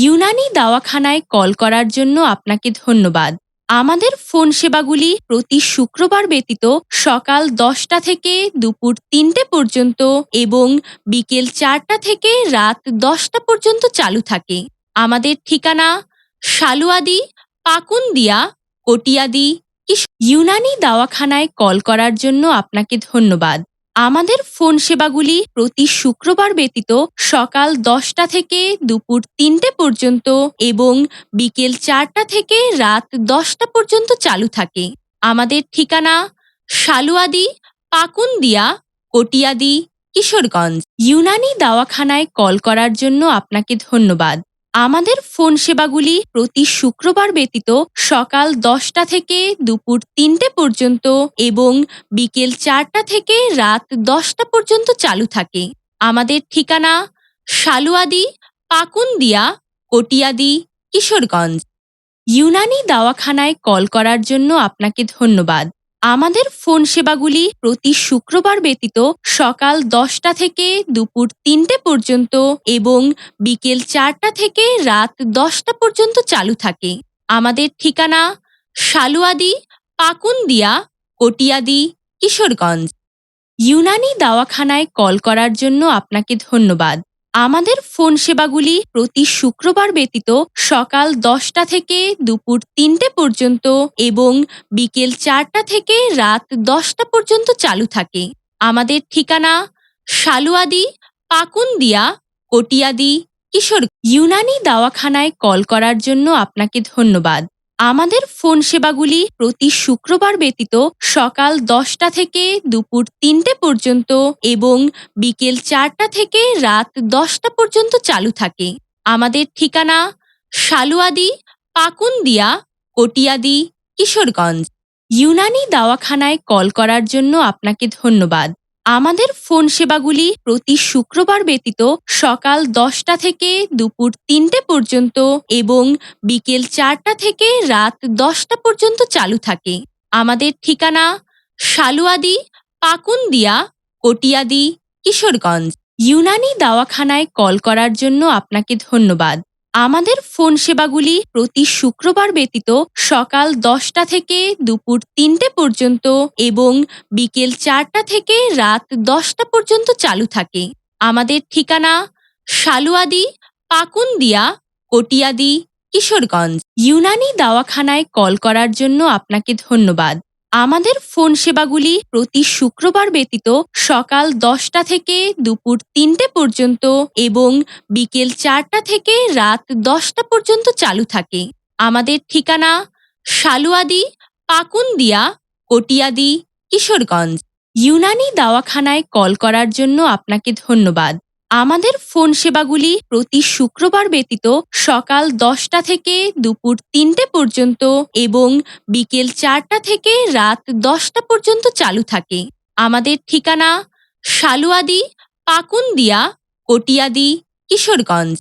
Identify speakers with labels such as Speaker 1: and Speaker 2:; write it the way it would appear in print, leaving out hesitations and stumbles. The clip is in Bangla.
Speaker 1: ইউনানি দাওয়াখানায় কল করার জন্য আপনাকে ধন্যবাদ। আমাদের ফোন সেবাগুলি প্রতি শুক্রবার ব্যতীত সকাল ১০টা থেকে দুপুর ৩টে পর্যন্ত এবং বিকেল ৪টা থেকে রাত ১০টা পর্যন্ত চালু থাকে। আমাদের ঠিকানা শালুয়াদি, পাকুন্দিয়া, কটিয়াদি, ইউনানি দাওয়াখানায় কল করার জন্য আপনাকে ধন্যবাদ। আমাদের ফোন সেবাগুলি প্রতি শুক্রবার ব্যতীত সকাল ১০টা থেকে দুপুর ৩টে পর্যন্ত এবং বিকেল ৪টা থেকে রাত ১০টা পর্যন্ত চালু থাকে। আমাদের ঠিকানা শালুয়াদি, পাকুন্দিয়া, কটিয়াদি, কিশোরগঞ্জ। ইউনানি দাওয়াখানায় কল করার জন্য আপনাকে ধন্যবাদ। আমাদের ফোন সেবাগুলি প্রতি শুক্রবার ব্যতীত সকাল ১০টা থেকে দুপুর ৩টে পর্যন্ত এবং বিকেল ৪টা থেকে রাত ১০টা পর্যন্ত চালু থাকে। আমাদের ঠিকানা শালুয়াদি, পাকুন্দিয়া, কটিয়াদি, কিশোরগঞ্জ। ইউনানি দাওয়াখানায় কল করার জন্য আপনাকে ধন্যবাদ। আমাদের ফোন সেবাগুলি প্রতি শুক্রবার ব্যতীত সকাল ১০টা থেকে দুপুর ৩টে পর্যন্ত এবং বিকেল ৪টা থেকে রাত ১০টা পর্যন্ত চালু থাকে। আমাদের ঠিকানা শালুয়াদি, পাকুন্দিয়া, কটিয়াদি, কিশোরগঞ্জ। ইউনানি দাওয়াখানায় কল করার জন্য আপনাকে ধন্যবাদ। আমাদের ফোন সেবাগুলি প্রতি শুক্রবার ব্যতীত সকাল ১০টা থেকে দুপুর ৩টে পর্যন্ত এবং বিকেল ৪টা থেকে রাত ১০টা পর্যন্ত চালু থাকে। আমাদের ঠিকানা শালুয়াদি, পাকুন্দিয়া, কটিয়াদি, ইউনানি দাওয়াখানায় কল করার জন্য আপনাকে ধন্যবাদ। আমাদের ফোন সেবাগুলি প্রতি শুক্রবার ব্যতীত সকাল ১০টা থেকে দুপুর ৩টে পর্যন্ত এবং বিকেল ৪টা থেকে রাত ১০টা পর্যন্ত চালু থাকে। আমাদের ঠিকানা শালুয়াদি, পাকুন্দিয়া, কটিয়াদি, কিশোরগঞ্জ। ইউনানি দাওয়াখানায় কল করার জন্য আপনাকে ধন্যবাদ। আমাদের ফোন সেবাগুলি প্রতি শুক্রবার ব্যতীত সকাল ১০টা থেকে দুপুর ৩টে পর্যন্ত এবং বিকেল ৪টা থেকে রাত ১০টা পর্যন্ত চালু থাকে। আমাদের ঠিকানা শালুয়াদি, পাকুন্দিয়া, কটিয়াদি, কিশোরগঞ্জ। ইউনানি দাওয়াখানায় কল করার জন্য আপনাকে ধন্যবাদ। আমাদের ফোন সেবাগুলি প্রতি শুক্রবার ব্যতীত সকাল ১০টা থেকে দুপুর ৩টে পর্যন্ত এবং বিকেল ৪টা থেকে রাত ১০টা পর্যন্ত চালু থাকে। আমাদের ঠিকানা শালুয়াদি, পাকুন্দিয়া, কটিয়াদি, কিশোরগঞ্জ। ইউনানি দাওয়াখানায় কল করার জন্য আপনাকে ধন্যবাদ। আমাদের ফোন সেবাগুলি প্রতি শুক্রবার ব্যতীত সকাল ১০টা থেকে দুপুর ৩টে পর্যন্ত এবং বিকেল ৪টা থেকে রাত ১০টা পর্যন্ত চালু থাকে। আমাদের ঠিকানা শালুয়াদি, পাকুন্দিয়া, কটিয়াদি, কিশোরগঞ্জ। ইউনানি দাওয়াখানায় কল করার জন্য আপনাকে ধন্যবাদ। আমাদের ফোন সেবাগুলি প্রতি শুক্রবার ব্যতীত সকাল ১০টা থেকে দুপুর ৩টে পর্যন্ত এবং বিকেল ৪টা থেকে রাত ১০টা পর্যন্ত চালু থাকে। আমাদের ঠিকানা শালুয়াদি, পাকুন্দিয়া, কটিয়াদি, কিশোরগঞ্জ।